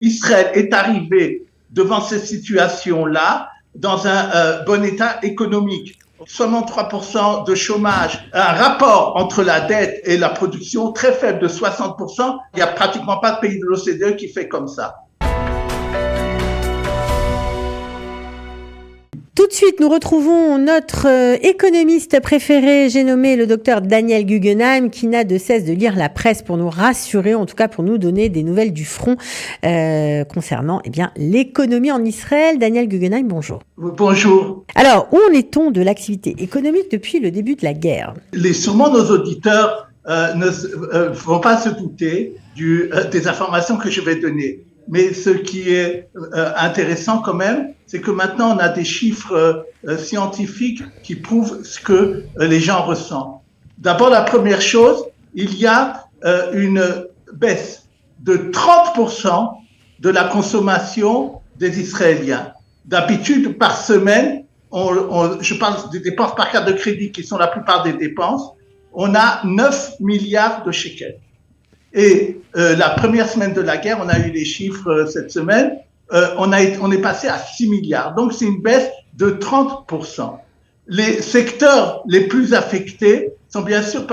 Israël est arrivé devant ces situations-là dans un bon état économique. Seulement 3% de chômage, un rapport entre la dette et la production très faible de 60%. Il n'y a pratiquement pas de pays de l'OCDE qui fait comme ça. Tout de suite, nous retrouvons notre économiste préféré, j'ai nommé le docteur Daniel Guggenheim, qui n'a de cesse de lire la presse pour nous rassurer, en tout cas pour nous donner des nouvelles du front concernant l'économie en Israël. Daniel Guggenheim, bonjour. Bonjour. Alors, où en est-on de l'activité économique depuis le début de la guerre ? Sûrement nos auditeurs ne vont pas se douter des informations que je vais donner. Mais ce qui est intéressant quand même, c'est que maintenant on a des chiffres scientifiques qui prouvent ce que les gens ressentent. D'abord, la première chose, il y a une baisse de 30% de la consommation des Israéliens. D'habitude, par semaine, je parle des dépenses par carte de crédit qui sont la plupart des dépenses, on a 9 milliards de shekels. Et la première semaine de la guerre, on a eu les chiffres cette semaine, on est passé à 6 milliards. Donc c'est une baisse de 30%. Les secteurs les plus affectés sont bien sûr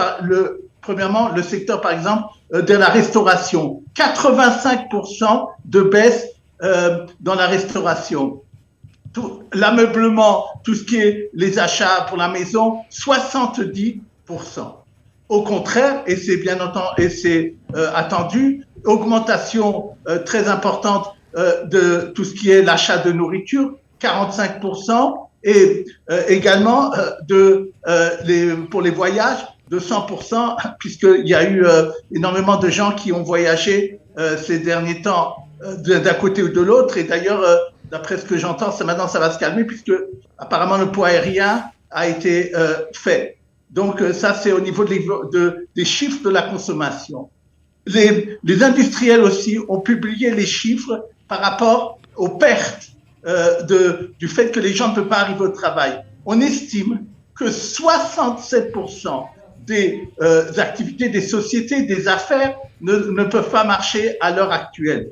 premièrement le secteur par exemple de la restauration. 85% de baisse dans la restauration. L'ameublement, tout ce qui est les achats pour la maison, 70%. Au contraire, et c'est bien entendu, et c'est attendu, augmentation très importante de tout ce qui est l'achat de nourriture, 45%, et également pour les voyages, de 100%, puisqu'il y a eu énormément de gens qui ont voyagé ces derniers temps d'un côté ou de l'autre, et d'ailleurs, d'après ce que j'entends, maintenant ça va se calmer, puisque apparemment le pont aérien a été fait. Donc ça, c'est au niveau des chiffres de la consommation. Les industriels aussi ont publié les chiffres par rapport aux pertes du fait que les gens ne peuvent pas arriver au travail. On estime que 67% des activités, des sociétés, des affaires ne peuvent pas marcher à l'heure actuelle.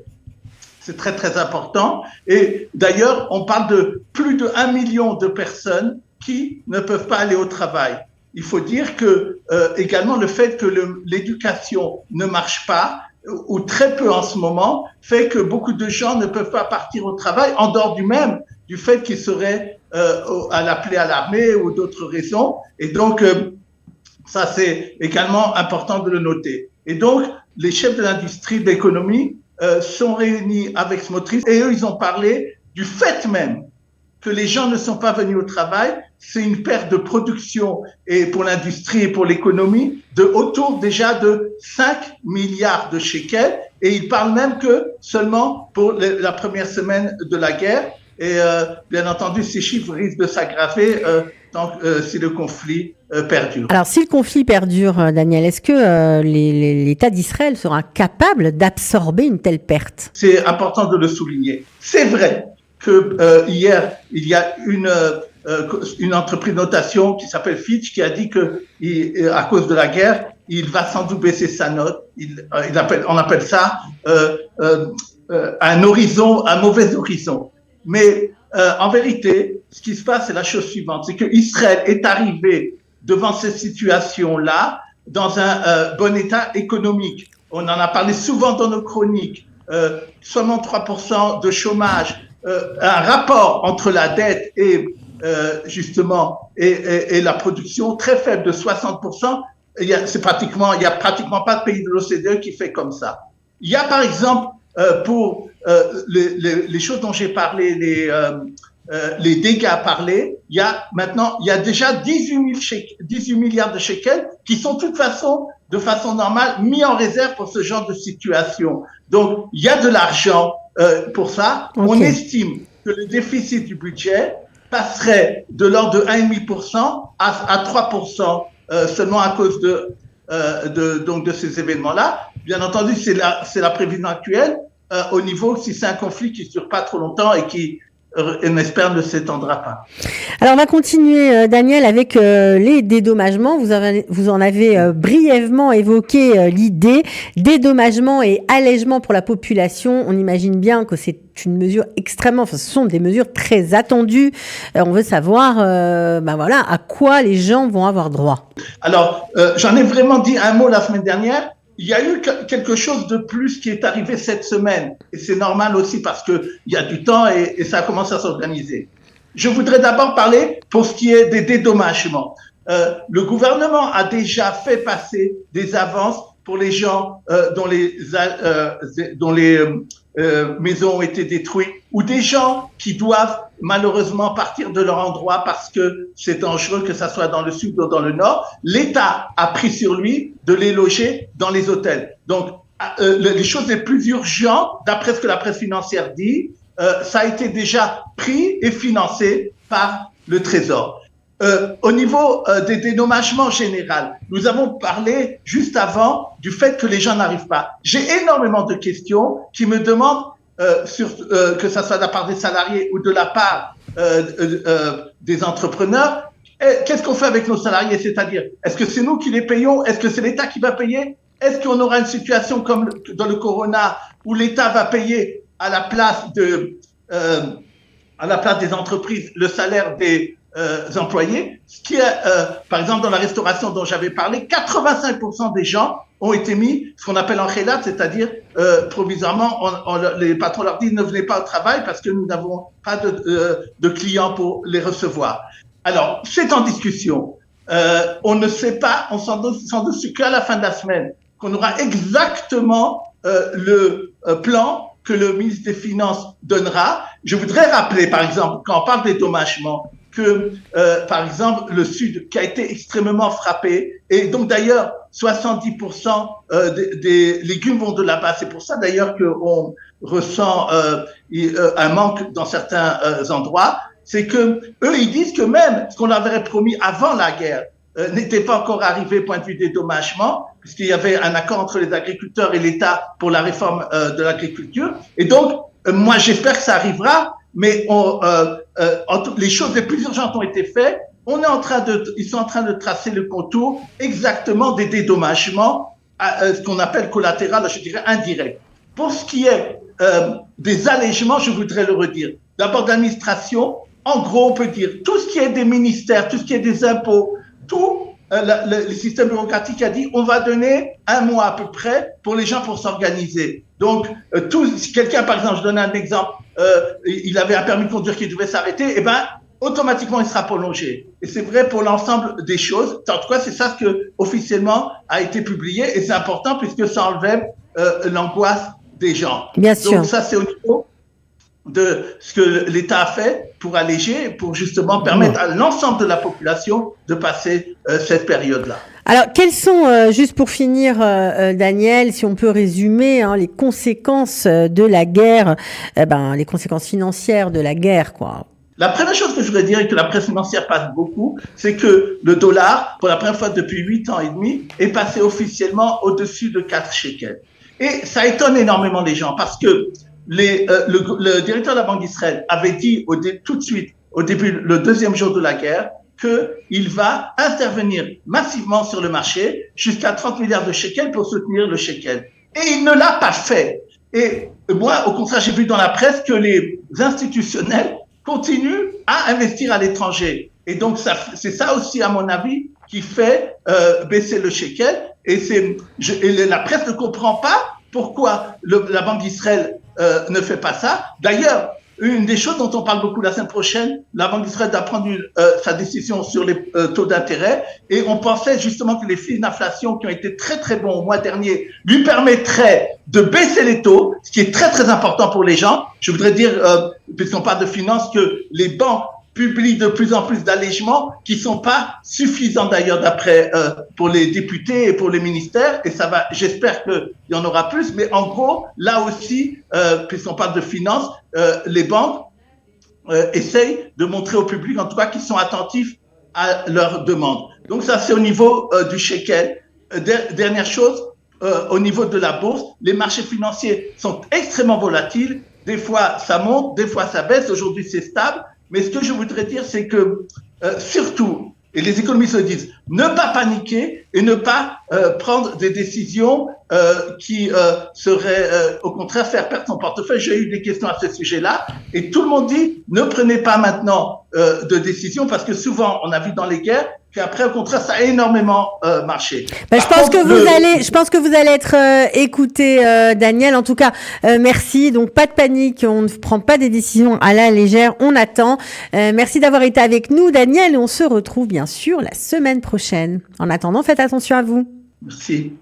C'est très, très important. Et d'ailleurs, on parle de plus de 1 million de personnes qui ne peuvent pas aller au travail. Il faut dire que également le fait que l'éducation ne marche pas ou très peu en ce moment fait que beaucoup de gens ne peuvent pas partir au travail en dehors du fait qu'ils seraient appelés à l'armée ou d'autres raisons. Et donc ça c'est également important de le noter. Et donc les chefs de l'industrie, de l'économie sont réunis avec Smotrich et eux ils ont parlé du fait même que les gens ne sont pas venus au travail, c'est une perte de production et pour l'industrie et pour l'économie autour déjà de 5 milliards de shekels. Et ils parlent même que seulement pour la première semaine de la guerre. Et bien entendu, ces chiffres risquent de s'aggraver si le conflit perdure. Alors, si le conflit perdure, Daniel, est-ce que l'État d'Israël sera capable d'absorber une telle perte ? C'est important de le souligner. C'est vrai que hier, il y a une entreprise de notation qui s'appelle Fitch qui a dit que à cause de la guerre, il va sans doute baisser sa note. On appelle ça un mauvais horizon. Mais en vérité, ce qui se passe, c'est la chose suivante, c'est que Israël est arrivé devant cette situation-là dans un bon état économique. On en a parlé souvent dans nos chroniques. Seulement 3% de chômage. Un rapport entre la dette et justement et la production très faible de 60%. Il y a pratiquement pas de pays de l'OCDE qui fait comme ça. Il y a par exemple pour les choses dont j'ai parlé, les dégâts parlés, il y a déjà 18 milliards de shekels qui sont de façon normale mis en réserve pour ce genre de situation. Donc il y a de l'argent pour ça. Okay. On estime que le déficit du budget passerait de l'ordre de 1,5% à 3% seulement à cause de ces événements-là. Bien entendu, c'est la prévision actuelle au niveau si c'est un conflit qui ne dure pas trop longtemps et qui on espère ne s'étendra pas. Alors, on va continuer, Daniel, avec les dédommagements. Vous en avez brièvement évoqué l'idée. Dédommagement et allègement pour la population. On imagine bien que c'est une mesure ce sont des mesures très attendues. On veut savoir, à quoi les gens vont avoir droit. Alors, j'en ai vraiment dit un mot la semaine dernière. Il y a eu quelque chose de plus qui est arrivé cette semaine. Et c'est normal aussi parce qu'il y a du temps et ça commence à s'organiser. Je voudrais d'abord parler pour ce qui est des dédommagements. Le gouvernement a déjà fait passer des avances pour les gens dont les maisons ont été détruites ou des gens qui doivent malheureusement partir de leur endroit parce que c'est dangereux, que ça soit dans le sud ou dans le nord. L'État a pris sur lui de les loger dans les hôtels. Donc, les choses les plus urgentes, d'après ce que la presse financière dit, ça a été déjà pris et financé par le Trésor. Au niveau des dédommagements généraux, nous avons parlé juste avant du fait que les gens n'arrivent pas. J'ai énormément de questions qui me demandent, que ça soit de la part des salariés ou de la part des entrepreneurs, qu'est-ce qu'on fait avec nos salariés? C'est-à-dire, est-ce que c'est nous qui les payons? Est-ce que c'est l'État qui va payer? Est-ce qu'on aura une situation comme dans le Corona où l'État va payer à la place des entreprises le salaire des employés, ce qui est, par exemple, dans la restauration dont j'avais parlé, 85% des gens ont été mis, ce qu'on appelle en khélat, c'est-à-dire provisoirement, les patrons leur disent ne venez pas au travail parce que nous n'avons pas de clients pour les recevoir. Alors, c'est en discussion. On ne sait pas, on s'en doute qu'à la fin de la semaine, qu'on aura exactement le plan que le ministre des Finances donnera. Je voudrais rappeler, par exemple, quand on parle des dédommagements, que, par exemple, le Sud, qui a été extrêmement frappé, et donc d'ailleurs, 70% des légumes vont de là-bas. C'est pour ça d'ailleurs qu'on ressent un manque dans certains endroits. C'est que eux, ils disent que même ce qu'on leur avait promis avant la guerre n'était pas encore arrivé point de vue des dédommagement, puisqu'il y avait un accord entre les agriculteurs et l'État pour la réforme de l'agriculture. Et donc, moi, j'espère que ça arrivera. Mais les choses les plus urgentes ont été faites. Ils sont en train de tracer le contour exactement des dédommagements, ce qu'on appelle collatéral, je dirais indirect. Pour ce qui est des allègements, je voudrais le redire. D'abord d'administration, en gros, on peut dire tout ce qui est des ministères, tout ce qui est des impôts, tout le système bureaucratique a dit on va donner 1 mois à peu près pour les gens pour s'organiser. Donc, si quelqu'un, par exemple, je donne un exemple, il avait un permis de conduire qui devait s'arrêter, automatiquement, il sera prolongé. Et c'est vrai pour l'ensemble des choses. En tout cas, c'est ça que officiellement a été publié et c'est important puisque ça enlève l'angoisse des gens. Bien sûr. Donc, ça, c'est au niveau de ce que l'État a fait pour alléger, pour justement permettre à l'ensemble de la population de passer cette période-là. Alors, quelles sont, juste pour finir, Daniel, si on peut résumer les conséquences de la guerre, les conséquences financières de la guerre, quoi. La première chose que je voudrais dire et que la presse financière passe beaucoup, c'est que le dollar, pour la première fois depuis 8 ans et demi, est passé officiellement au-dessus de 4 shekels. Et ça étonne énormément les gens parce que le directeur de la Banque d'Israël avait dit tout de suite, au début, le deuxième jour de la guerre, qu'il va intervenir massivement sur le marché jusqu'à 30 milliards de shekels pour soutenir le shekel. Et il ne l'a pas fait. Et moi, au contraire, j'ai vu dans la presse que les institutionnels continuent à investir à l'étranger. Et donc, c'est ça aussi, à mon avis, qui fait baisser le shekel. Et la presse ne comprend pas pourquoi la Banque d'Israël ne fait pas ça. D'ailleurs, une des choses dont on parle beaucoup la semaine prochaine, la Banque d'Israël doit prendre sa décision sur les taux d'intérêt et on pensait justement que les flux d'inflation qui ont été très très bons au mois dernier lui permettraient de baisser les taux, ce qui est très très important pour les gens. Je voudrais dire, puisqu'on parle de finances, que les banques publient de plus en plus d'allègements qui sont pas suffisants d'ailleurs d'après pour les députés et pour les ministères et ça va, j'espère qu'il y en aura plus, mais en gros là aussi puisqu'on parle de finances, les banques essayent de montrer au public en tout cas qu'ils sont attentifs à leurs demandes. Donc ça c'est au niveau du shekel. Dernière chose, au niveau de la bourse, les marchés financiers sont extrêmement volatiles. Des fois, ça monte, des fois, ça baisse. Aujourd'hui, c'est stable. Mais ce que je voudrais dire, c'est que surtout, et les économistes le disent, ne pas paniquer et ne pas prendre des décisions qui seraient au contraire faire perdre son portefeuille. J'ai eu des questions à ce sujet-là et tout le monde dit ne prenez pas maintenant de décisions parce que souvent on a vu dans les guerres qu'après au contraire ça a énormément marché. Je pense que vous allez être écouté, Daniel. En tout cas, merci. Donc pas de panique, on ne prend pas des décisions à la légère, on attend. Merci d'avoir été avec nous, Daniel, et on se retrouve bien sûr la semaine prochaine. En attendant, faites attention à vous. Merci.